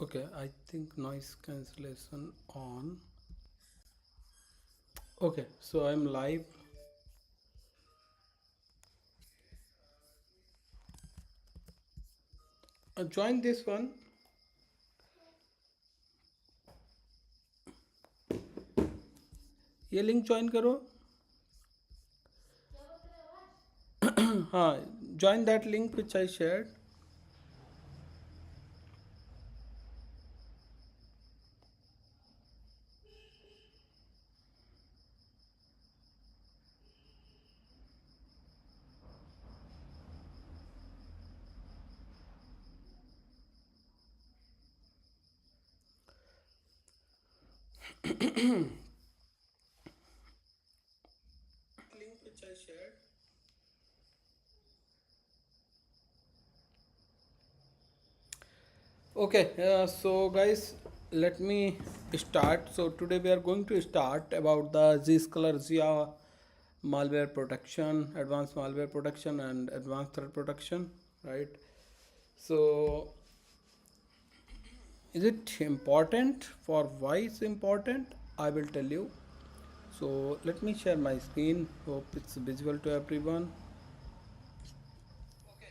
Okay, I think noise cancellation on. Okay, so I'm live. Join this one. ये link join करो. हाँ, join that link which I shared. Link which I shared. Okay, so guys, let me start. So today we are going to start about the Zscaler ZIA malware protection, advanced malware protection, and advanced threat protection, right? So is it important? For why it's important, I will tell you. So let me share my screen. Hope it's visible to everyone. Okay, so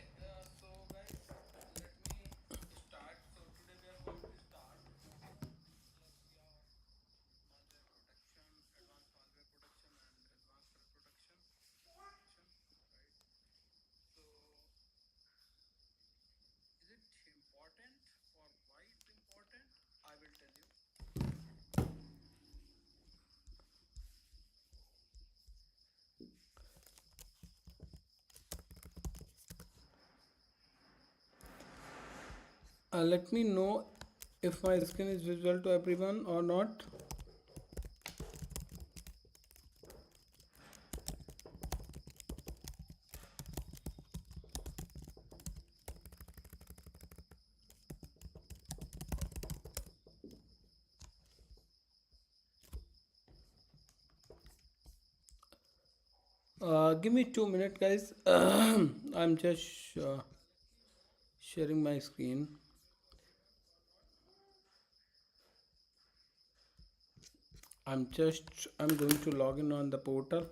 guys, let me start. So today we are going to start malware protection, advanced malware protection, and advanced threat protection. Right. So is it important? For why it's important, I will tell you. Let me know if my screen is visible to everyone or not. Give me 2 minutes, guys. I'm just sharing my screen. I'm going to log in on the portal.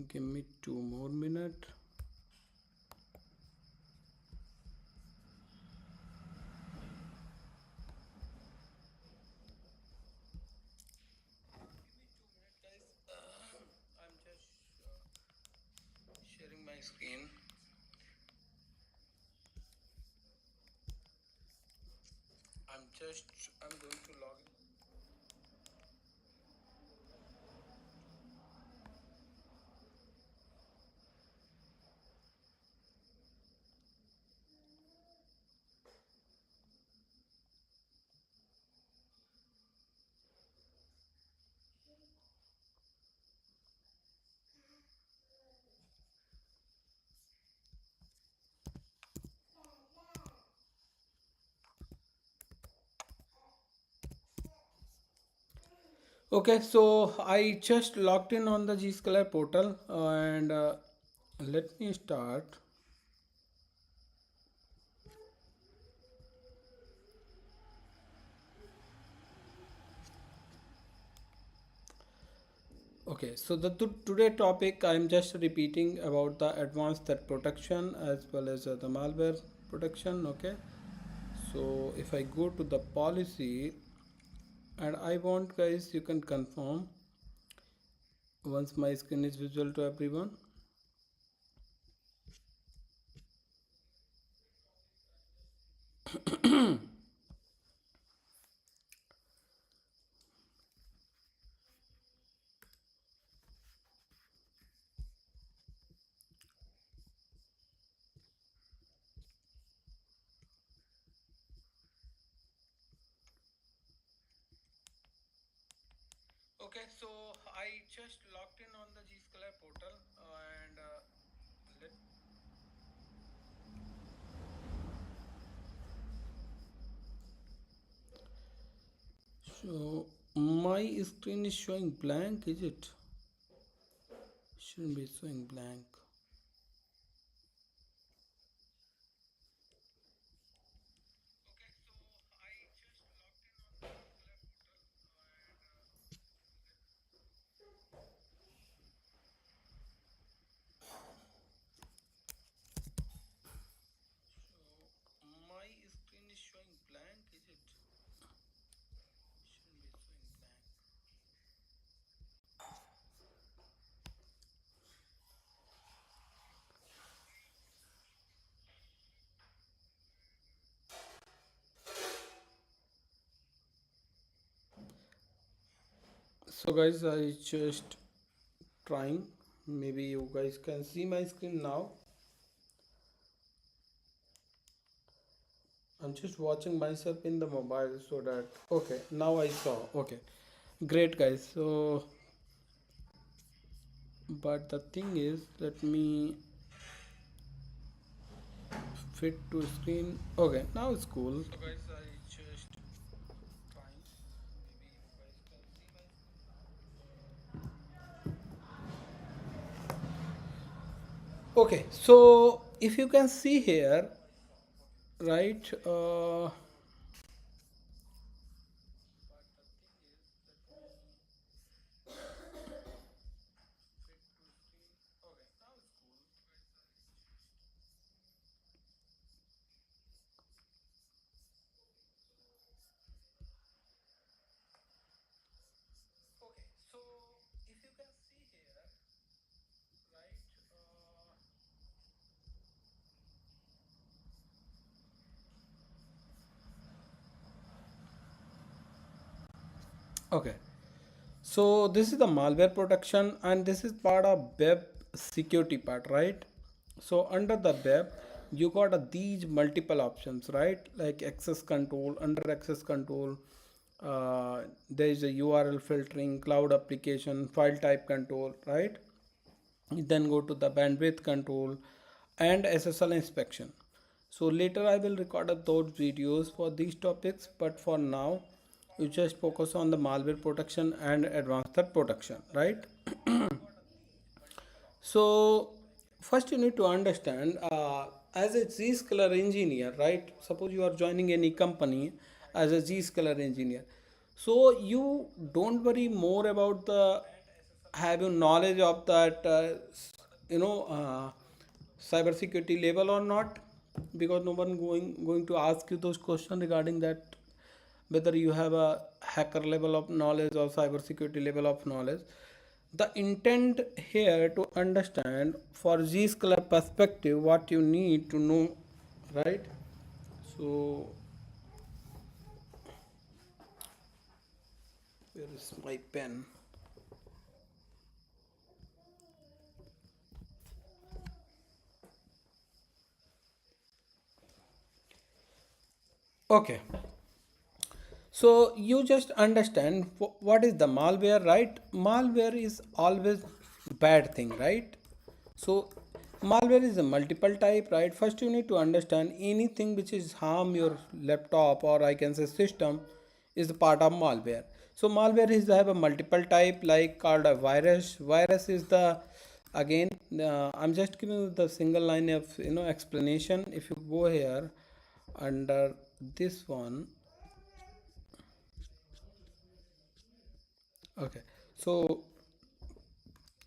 Give me 2 more minutes. I'm just sharing my screen. I'm going to log in. Okay, so I just logged in on the Zscaler portal and let me start. Okay, so the today topic I'm just repeating about the advanced threat protection as well as the malware protection. Okay, so if I go to the policy and I want, guys, you can confirm once my screen is visible to everyone. Okay, so I just logged in on the Zscaler portal and let so my screen is showing blank, is it? Shouldn't be showing blank. So guys, I just trying. Maybe you guys can see my screen now. I'm just watching myself in the mobile so that okay, now I saw. Okay. Great guys. So but the thing is, let me fit to screen. Okay, now it's cool. So guys, I just trying. Maybe you guys can see my okay, so if you can see here, right? Okay, so if you can see here, right? Okay, so this is the malware protection, and this is part of web security part, right? So under the web, you got these multiple options, right? Like access control, under access control, there is a URL filtering, cloud application, file type control, right? Then go to the bandwidth control and SSL inspection. So later I will record those videos for these topics, but for now you just focus on the malware protection and advanced threat protection, right? So first you need to understand, as a Zscaler engineer, right? Suppose you are joining any company as a Zscaler engineer. So you don't worry more about the have you knowledge of that you know uh, cyber security level or not, because no one going to ask you those questions regarding that, whether you have a hacker level of knowledge or cyber security level of knowledge. The intent here to understand for Zscaler perspective what you need to know, right? So where is my pen? Okay, so you just understand what is the malware, right? Malware is always bad thing, right? So malware is a multiple type, right? First you need to understand anything which is harm your laptop or I can say system is a part of malware. So malware is have a multiple type like called a virus. Virus is the again I'm just giving you the single line of explanation. If you go here under this one. Okay, so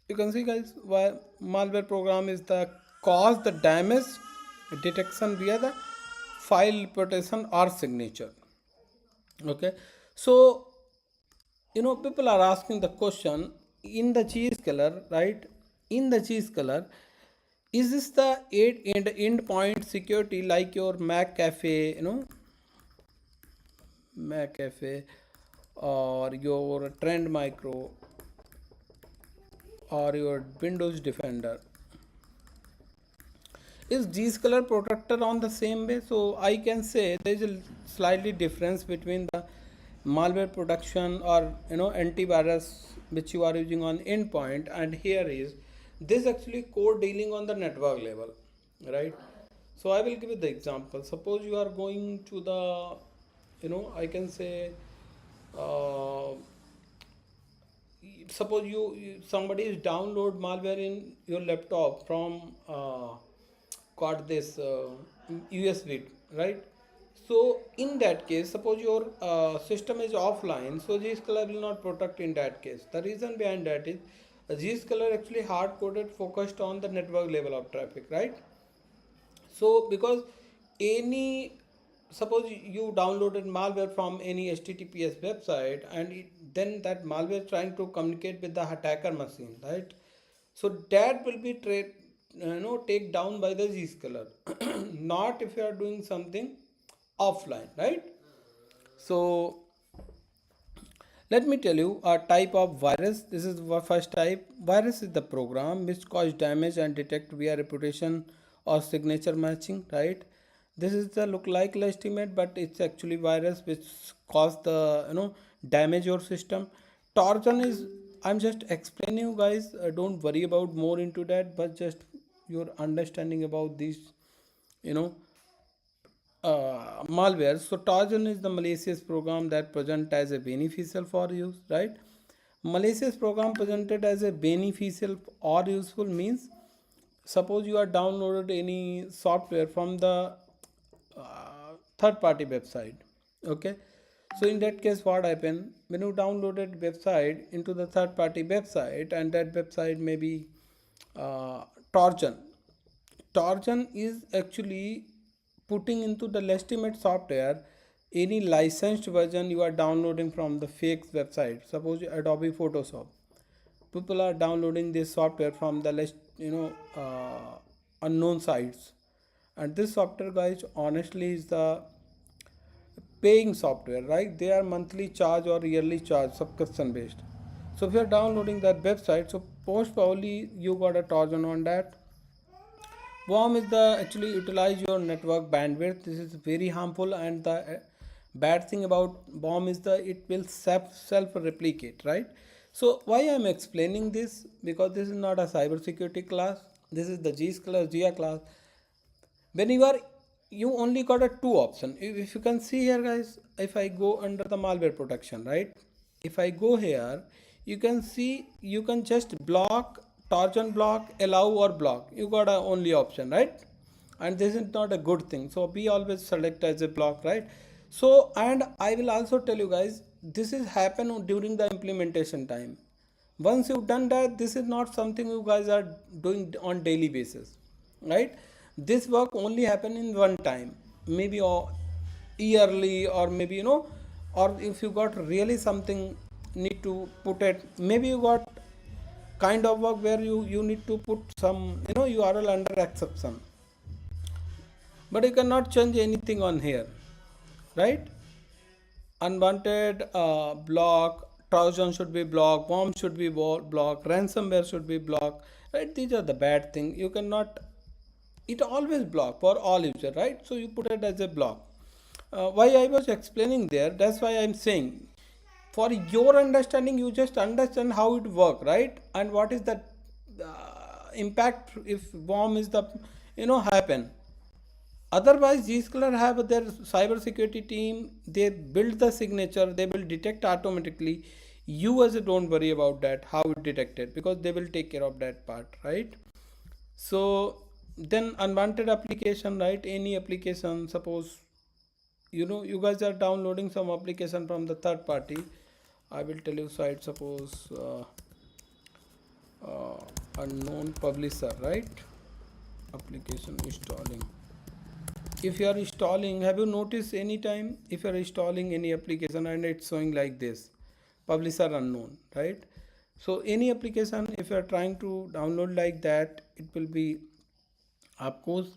you can see guys why malware program is the cause the damage detection via the file protection or signature. Okay, so people are asking the question in the Zscaler, right? In the Zscaler, is this the endpoint security like your Mac Cafe, Mac Cafe, or your Trend Micro, or your Windows Defender? Is Zscaler protector on the same way? So I can say there is a slightly difference between the malware protection or antivirus which you are using on endpoint, and here is this actually code dealing on the network level, right? So I will give you the example. Suppose you are going to the I can say uh, suppose somebody is download malware in your laptop from got this USB, right? So in that case, suppose your system is offline, so Zscaler will not protect in that case. The reason behind that is Zscaler actually hard coded focused on the network level of traffic, right? So because any suppose you downloaded malware from any HTTPS website, and then that malware trying to communicate with the attacker machine, right? So that will be take down by the Zscaler, not if you are doing something offline, right? So Let me tell you a type of virus. This is the first type. Virus is the program which cause damage and detect via reputation or signature matching, right? This is the look like estimate, but it's actually virus which cause the damage your system. Trojan is, I'm just explaining you guys. Don't worry about more into that, but just your understanding about these, you know malware. So Trojan is the malicious program that present as a beneficial for use, right? Malicious program presented as a beneficial or useful means, suppose you are downloaded any software from the third party website, okay? So in that case, what happen when you downloaded website into the third party website, and that website may be uh, Trojan. Trojan is actually putting into the legitimate software any licensed version you are downloading from the fake website. Suppose Adobe Photoshop. People are downloading this software from the unknown sites, and this software, guys, honestly is the paying software, right? They are monthly charge or yearly charge, subscription based. So if you are downloading that website, so most probably you got a Trojan on that. Worm is the actually utilize your network bandwidth. This is very harmful, and the bad thing about worm is the it will self replicate, right? So why I'm explaining this, because this is not a cyber security class. This is the Zscaler ZIA class. When you are, you only got a two option. If you can see here, guys, if I go under the malware protection, right, if I go here, you can see you can just block, torsion block, allow or block. You got a only option, right? And this is not a good thing, so we always select as a block, right? So, and I will also tell you guys, this is happen during the implementation time. Once you've done that, this is not something you guys are doing on daily basis, right? This work only happen in one time, maybe or yearly, or maybe or if you got really something need to put it, maybe you got kind of work where you need to put some URL under exception, but you cannot change anything on here, right? Unwanted block, Trojan should be blocked, worm should be blocked, ransomware should be blocked, right? These are the bad thing. You cannot, it always block for all user, right? So you put it as a block. Why I was explaining there, that's why I'm saying, for your understanding, you just understand how it work, right? And what is the impact if worm is the happen. Otherwise, Zscaler have their cyber security team. They build the signature. They will detect automatically. You as a don't worry about that, how it detected, because they will take care of that part, right? So then unwanted application, right? Any application, suppose you guys are downloading some application from the third party. I will tell you site. Suppose unknown publisher, right? Application installing. If you are installing, have you noticed any time if you are installing any application and it's showing like this, publisher unknown, right? So any application, if you are trying to download like that, it will be, of course,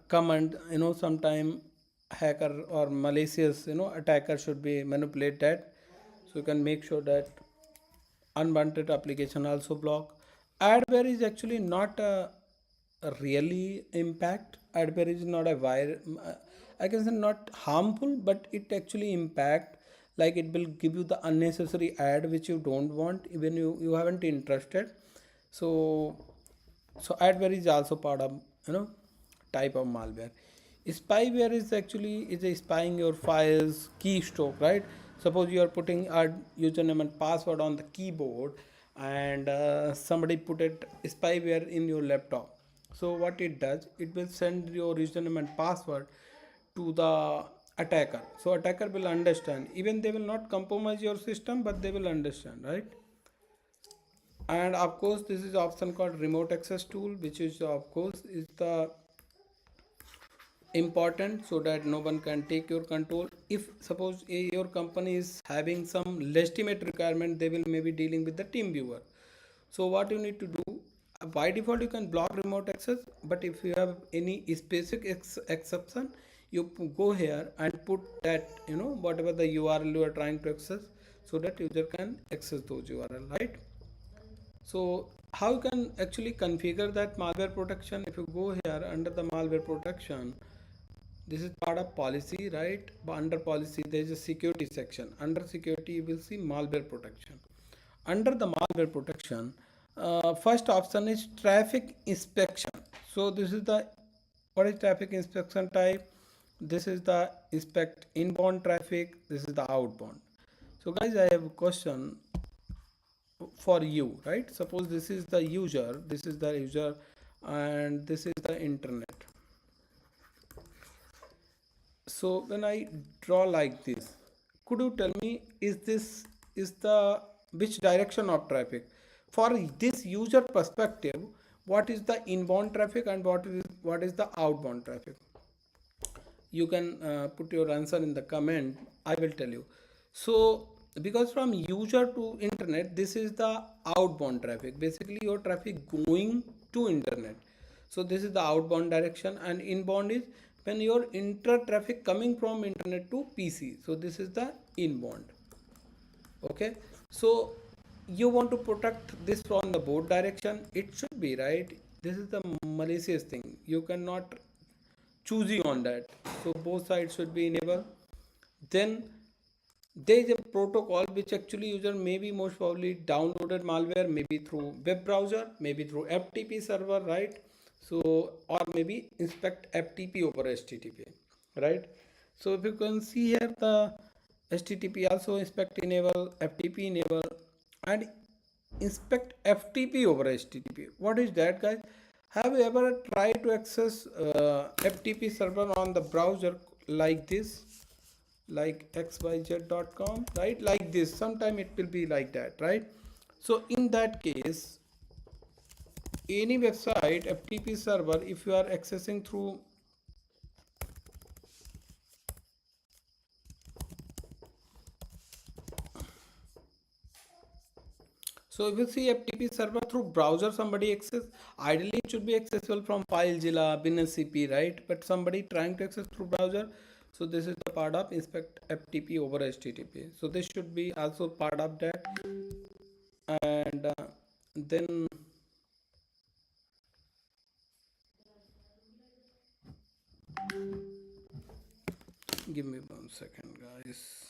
command, sometime hacker or malicious attacker should be manipulate that. So you can make sure that unwanted application also block. Adware is actually not a really impact. Adware is not a I can say not harmful, but it actually impact, like it will give you the unnecessary ad which you don't want, even you haven't interested. So adware is also part of type of malware. Spyware is actually is a spying your files, keystroke, right? Suppose you are putting a username and password on the keyboard, and somebody put it spyware in your laptop. So what it does, it will send your username and password to the attacker. So attacker will understand. Even they will not compromise your system, but they will understand, right? And of course, this is option called remote access tool, which is of course is the important, so that no one can take your control. If suppose your company is having some legitimate requirement, they will maybe dealing with the team viewer. So what you need to do, by default you can block remote access, but if you have any specific exception, you go here and put that whatever the URL you are trying to access. so that user can access those URL, right? So how you can actually configure that malware protection? If you go here under the malware protection, this is part of policy, right? But under policy there is a security section. Under security you will see malware protection. Under the malware protection, first option is traffic inspection. So this is the, what is traffic inspection type? This is the inspect inbound traffic, this is the outbound. So guys, I have a question for you, right? Suppose this is the user, this is the user, and this is the internet. So when I draw like this, could you tell me, is this, is the, which direction of traffic? For this user perspective, what is the inbound traffic and what is the outbound traffic? You can put your answer in the comment, I will tell you. So because from user to internet, this is the outbound traffic, basically your traffic going to internet. So this is the outbound direction, and inbound is when your inter traffic coming from internet to PC. So this is the inbound. Okay, so you want to protect this from the both direction, it should be right. This is the malicious thing, you cannot choosy on that, so both sides should be enabled. Then there is a protocol which actually user maybe most probably downloaded malware, maybe through web browser, maybe through FTP server, right? So or maybe inspect FTP over HTTP, right? So if you can see here, the HTTP also inspect enable, FTP enable, and inspect FTP over HTTP. What is that, guys? Have you ever tried to access FTP server on the browser like this, like xyz.com, right? Like this, sometime it will be like that, right? So in that case, any website FTP server, if you are accessing through, so if you see FTP server through browser, somebody access, ideally it should be accessible from FileZilla, WinSCP, right? But somebody trying to access through browser, so this is the part of inspect FTP over HTTP. So this should be also part of that. And then give me 1 second, guys.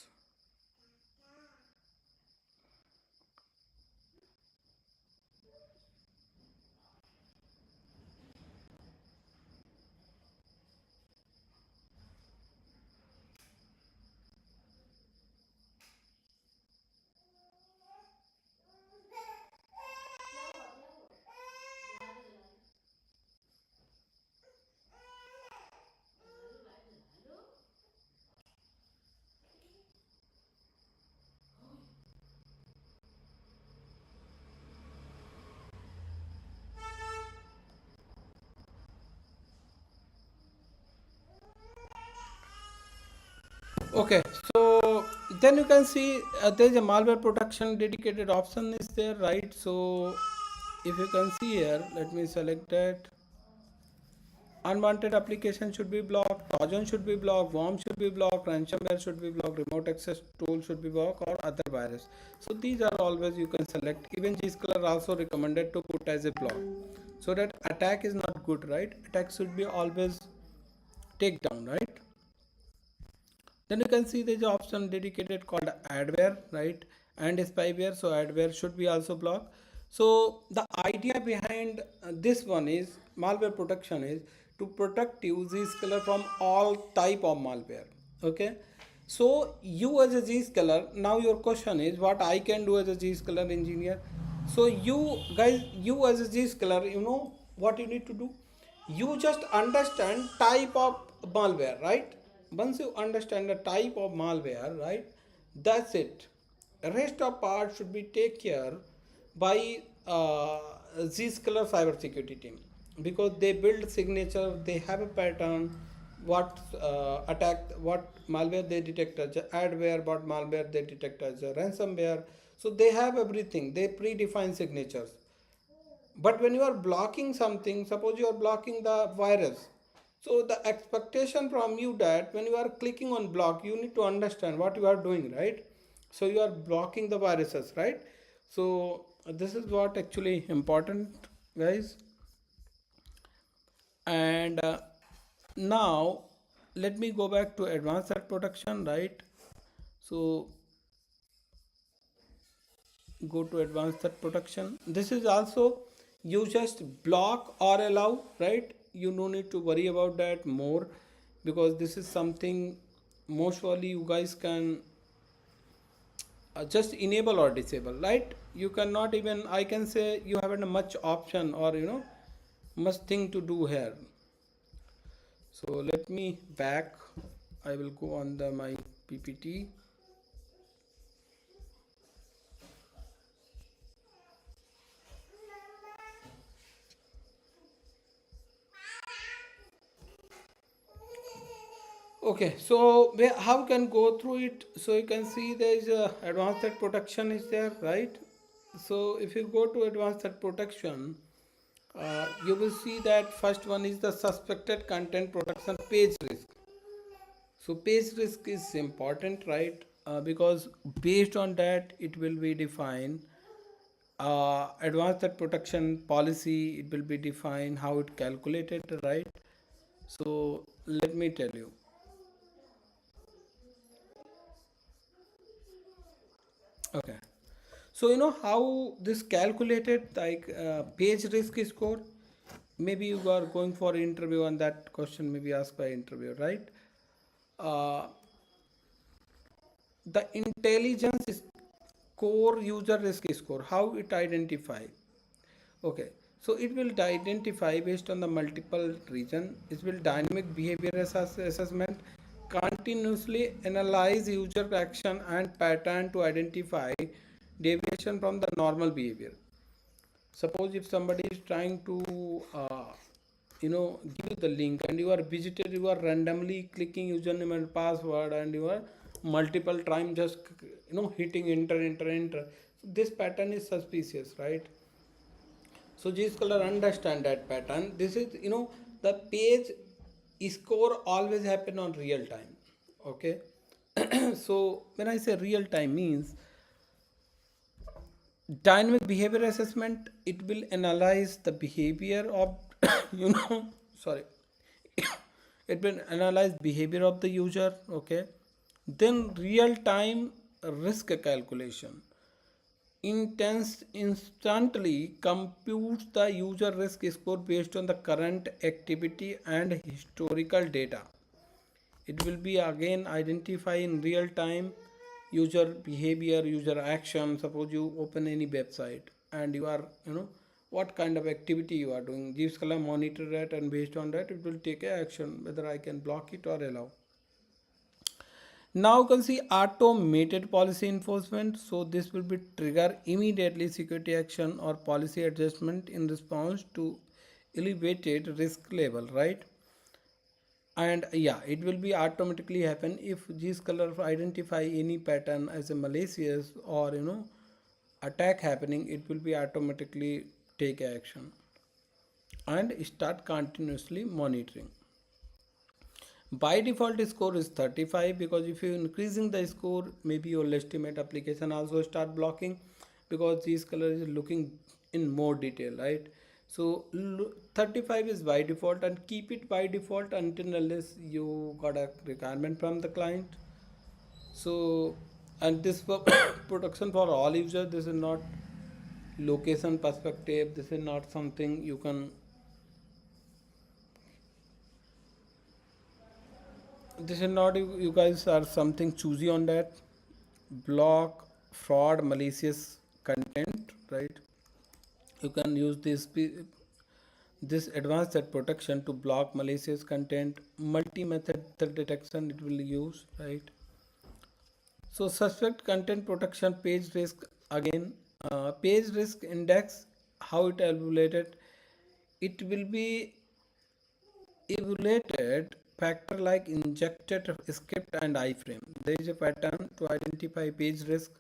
Okay, so then you can see there is a malware protection dedicated option is there, right? So if you can see here, let me select that. Unwanted application should be blocked, Trojan should be blocked, worm should be blocked, ransomware should be blocked, remote access tool should be blocked, or other virus. So these are always you can select. Even Zscaler also recommended to put as a block, so that attack is not good, right? Attack should be always take down, right? Then you can see there is an option dedicated called adware, right? And spyware, so adware should be also blocked. So the idea behind this one is malware protection is to protect you Zscaler from all type of malware. Okay, so you as a Zscaler, now your question is what I can do as a Zscaler engineer. So you guys, you as a Zscaler, you know what you need to do. You just understand type of malware, right? Once you understand the type of malware, right, that's it. Rest of part should be take care by Zscaler cybersecurity team, because they build signature, they have a pattern, what attack, what malware they detect as a adware, what malware they detect as a ransomware. So they have everything, they predefine signatures. But when you are blocking something, suppose you are blocking the virus, so the expectation from you that when you are clicking on block, you need to understand what you are doing, right? So you are blocking the viruses, right? So this is what actually important, guys. And now let me go back to advanced threat protection, right? So go to advanced threat protection. This is also, you just block or allow, right? You no need to worry about that more, because this is something most surely you guys can just enable or disable, right? You cannot even, I can say, you haven't much option or much thing to do here. So let me back, I will go on the my PPT. Okay, so how can go through it? So you can see there is a advanced threat protection is there, right? So if you go to advanced threat protection, you will see that first one is the suspected content protection page risk. So page risk is important, right? Because based on that it will be defined advanced threat protection policy. It will be defined how it calculated, right? So let me tell you. Okay. So you know how this calculated, like page risk score. Maybe you are going for interview and that question may be asked by interview, right? Uh, the intelligence is core user risk score. How it identify? Okay. So it will identify based on the multiple reason. It will dynamic behavior assessment, continuously analyze user action and pattern to identify deviation from the normal behavior. Suppose if somebody is trying to give you the link and you are visited, you are randomly clicking username and password and you are multiple time just hitting enter. So this pattern is suspicious, right? So Zscaler understand that pattern. This is the page score always happen on real time. Okay. So when I say real time means dynamic behavior assessment, it will analyze the behavior of you know sorry it will analyze behavior of the user. Okay. Then real time risk calculation intense instantly computes the user risk score based on the current activity and historical data. It will be again identify in real time user behavior, user action. Suppose you open any website and you are what kind of activity you are doing. Zscaler monitor that, and based on that it will take a action whether I can block it or allow. Now you can see automated policy enforcement. So this will be trigger immediately security action or policy adjustment in response to elevated risk level, right? And yeah, it will be automatically happen if this color identify any pattern as a malicious or attack happening. It will be automatically take action and start continuously monitoring. By default score is 35, because if you increasing the score, maybe your legitimate application also start blocking, because this color is looking in more detail, right? So 35 is by default, and keep it by default until unless you got a requirement from the client. So, and this for protection for all users. This is not location perspective. This is not something you can, this is not you guys are something choosy on that. Block fraud malicious content, right? You can use this advanced threat protection to block malicious content. Multi-method threat detection it will use, right? So suspect content protection page risk again. Page risk index, how it evaluated, it will be evaluated factor like injected script and iframe. There is a pattern to identify page risk,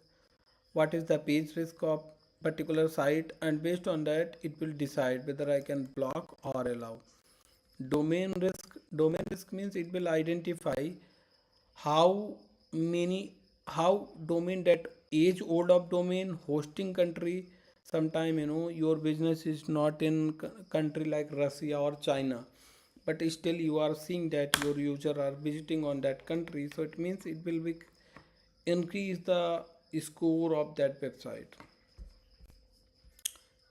what is the page risk of particular site, and based on that it will decide whether I can block or allow. Domain risk means it will identify how many how domain, that age old of domain, hosting country. Sometime your business is not in country like Russia or China, but still you are seeing that your user are visiting on that country, so it means it will be increase the score of that website.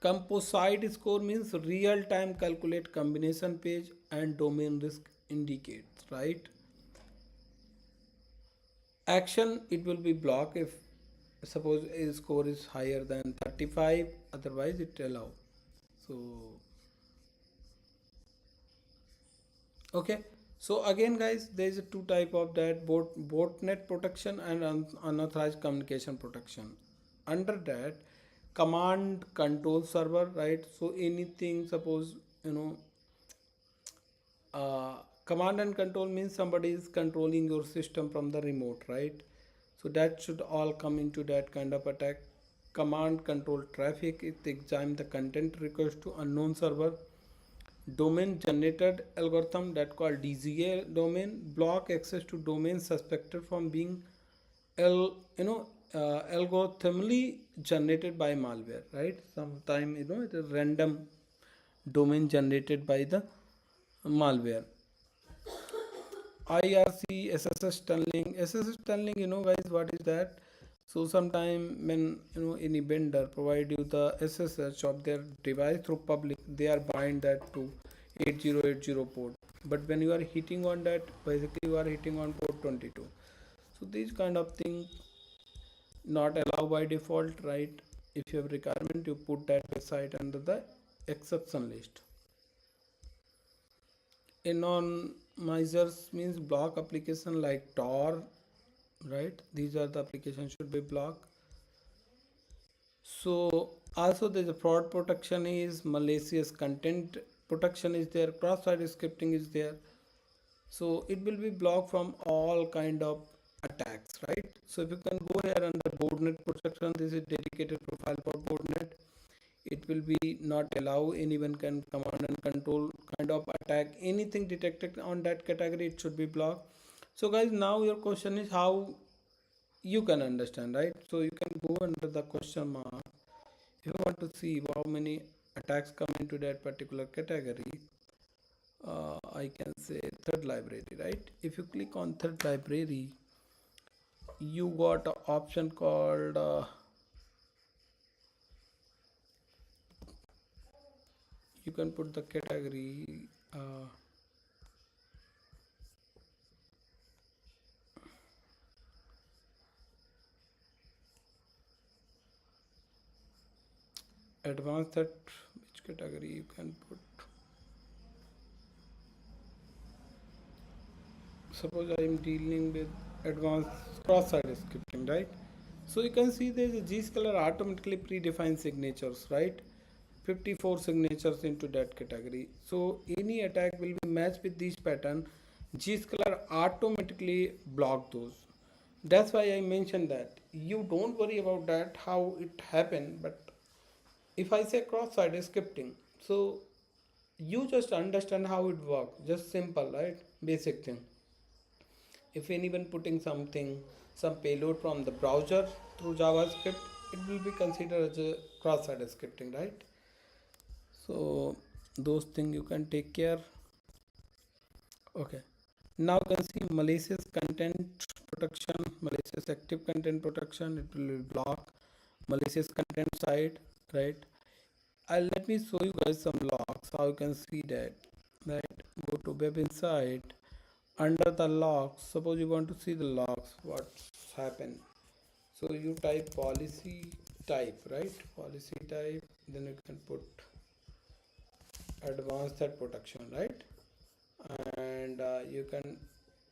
Composite score means real time calculate combination page and domain risk indicates, right? Action, it will be block if suppose a score is higher than 35, otherwise it allow. So okay, so again guys, there is a two type of that, botnet protection and unauthorized communication protection. Under that, command control server, right? So anything, suppose you know uh, command and control means somebody is controlling your system from the remote, right? So that should all come into that kind of attack. Command control traffic, it examine the content request to unknown server. Domain generated algorithm, that called DZA domain, block access to domain suspected from being algorithmically generated by malware, right? Sometime it is random domain generated by the malware. IRC, SSS tunneling. SSS tunneling, guys, what is that? So sometime when any vendor provide you the SSH of their device through public, they are bind that to 8080 port. But when you are hitting on that, basically you are hitting on port 22. So these kind of thing not allow by default, right? If you have requirement, you put that website under the exception list. Anonymizers means block application like Tor, right? These are the applications should be blocked. So also there's a fraud protection is malicious content protection is there, cross-site scripting is there. So it will be blocked from all kind of attacks, right? So if you can go here under boardnet protection, this is dedicated profile for boardnet. It will be not allow anyone can command and control kind of attack, anything detected on that category, it should be blocked. So guys, now your question is how you can understand, right? So you can go under the question mark. If you want to see how many attacks come into that particular category, I can say third library, right? If you click on third library, you got an option called you can put the category advanced, that which category you can put. Suppose I am dealing with advanced cross-site scripting, right? So you can see there is a Zscaler automatically predefined signatures, right? 54 signatures into that category. So any attack will be matched with this pattern. Zscaler automatically block those. That's why I mentioned that. You don't worry about that how it happened, but if I say cross-site scripting, so you just understand how it works. Just simple, right? Basic thing. If anyone putting something, some payload from the browser through JavaScript, it will be considered as a cross-site scripting, right? So those things you can take care. Okay. Now you can see malicious content protection, malicious active content protection. It will block malicious content side, right? I'll let me show you guys some logs. How you can see that. Right. Go to web insight. Under the logs, suppose you want to see the logs, what's happened. So you type policy type, right? Policy type. Then you can put advanced threat protection, right? And you can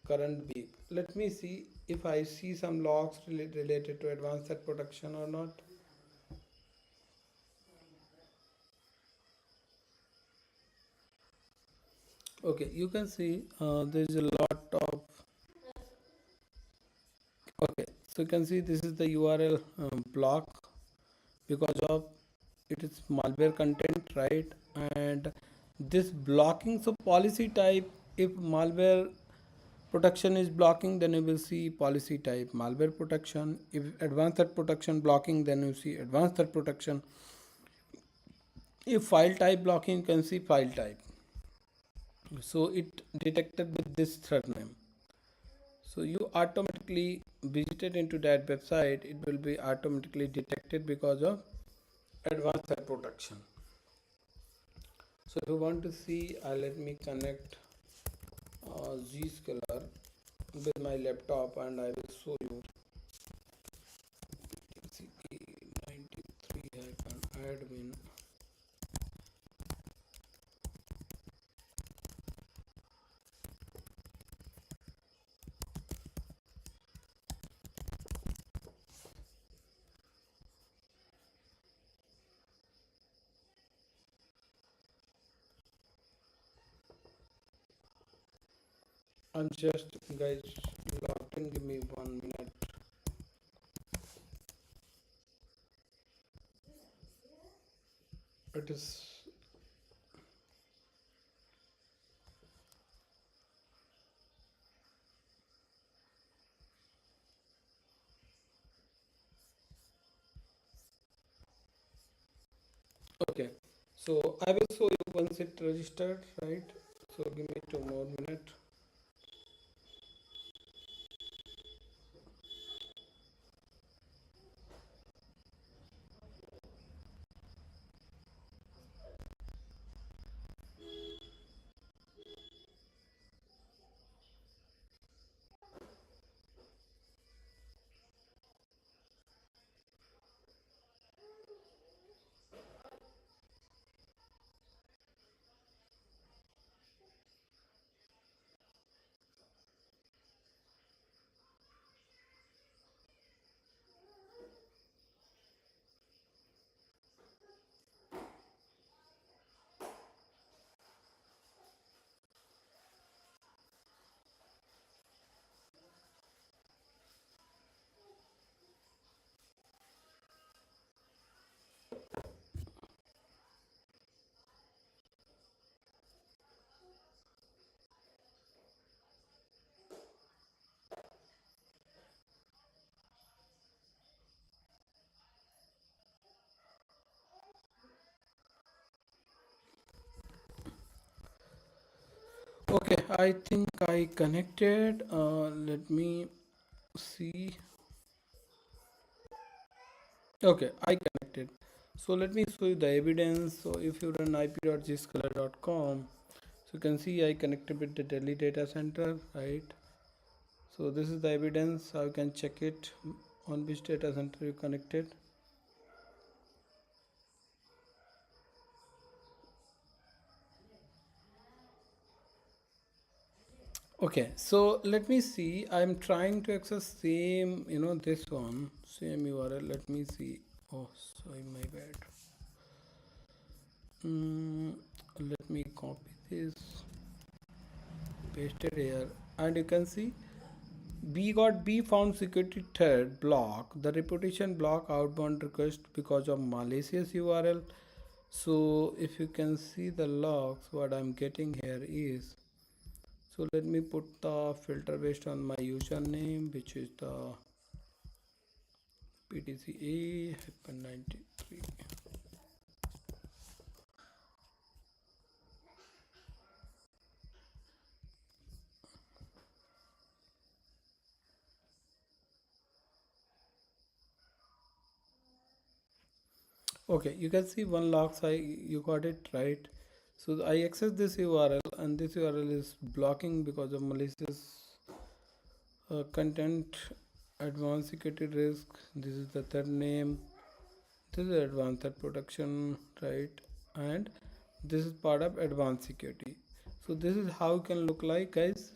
current week. Let me see if I see some logs related to advanced threat protection or not. Okay, you can see there is a lot of. Okay, so you can see this is the URL block because of it is malware content, right? And this blocking, so policy type, if malware protection is blocking, then you will see policy type malware protection. If advanced threat protection blocking, then you see advanced threat protection. If file type blocking, you can see file type. So it detected with this threat name. So you automatically visited into that website, it will be automatically detected because of advanced threat protection. So if you want to see, let me connect Zscaler with my laptop and I will show you. CE93-admin. I'm just, guys, logged in. Give me 1 minute. It is okay. So I will show you once it registered, right? So give me 2 more minutes. Okay, I think I connected. Let me see. Okay, I connected. So let me show you the evidence. So if you run ip.gscaler.com, so you can see I connected with the Delhi data center, right? So this is the evidence. How you can check it on which data center you connected. Okay, so let me see. I'm trying to access same, this one, same URL. Let me see. Oh, sorry, my bad. Mm, Let me copy this, paste it here, and you can see B found security thread block the reputation block outbound request because of malicious URL. So if you can see the logs, what I'm getting here is, so let me put the filter based on my username, which is the PTCA-93. Okay, you can see one logs. You got it right. So I access this URL and this URL is blocking because of malicious content, advanced security risk. This is the third name. This is advanced threat protection, right? And this is part of advanced security. So this is how it can look like, guys.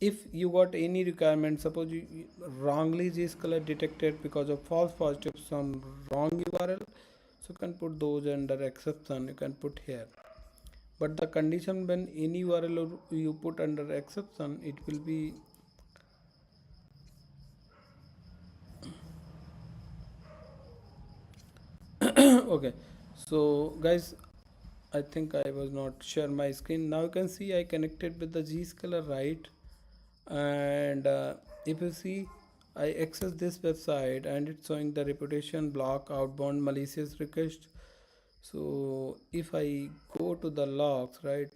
If you got any requirement, suppose you wrongly Zscaler detected because of false positive some wrong URL, so you can put those under exception. You can put here, but the condition when any URL you put under exception, it will be okay. So guys, I think I was not share my screen. Now you can see I connected with the Zscaler, right? And if you see, I access this website and it's showing the reputation block outbound malicious request. So if I go to the logs, right,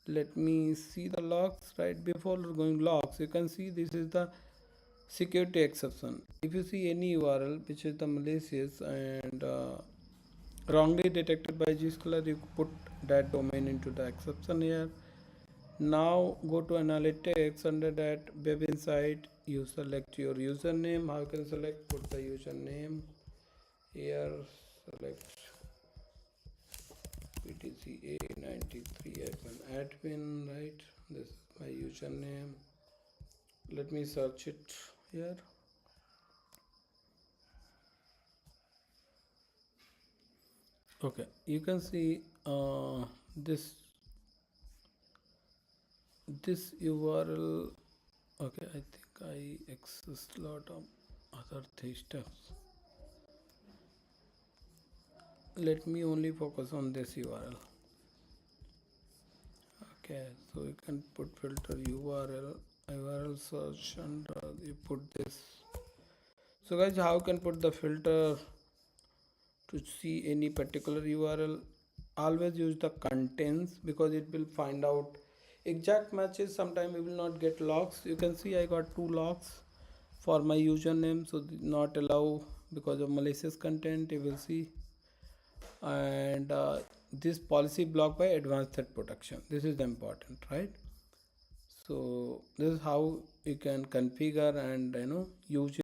let me see the logs. Right, before going logs, you can see this is the security exception. If you see any URL which is the malicious and wrongly detected by Zscaler, you put that domain into the exception here. Now go to analytics. Under that web insight, you select your username. How you can select? Put the username here. Select PTCA93-admin. Right. This is my username. Let me search it here. Okay, you can see this URL. Okay, I think I access lot of other stuff. Let me only focus on this URL. Okay, so you can put filter URL search, and you put this. So guys, how you can put the filter to see any particular URL? Always use the contents, because it will find out exact matches. Sometimes we will not get logs. You can see I got 2 logs for my username, so not allow because of malicious content, you will see. And this policy blocked by advanced threat protection, this is the important, right? So this is how you can configure and use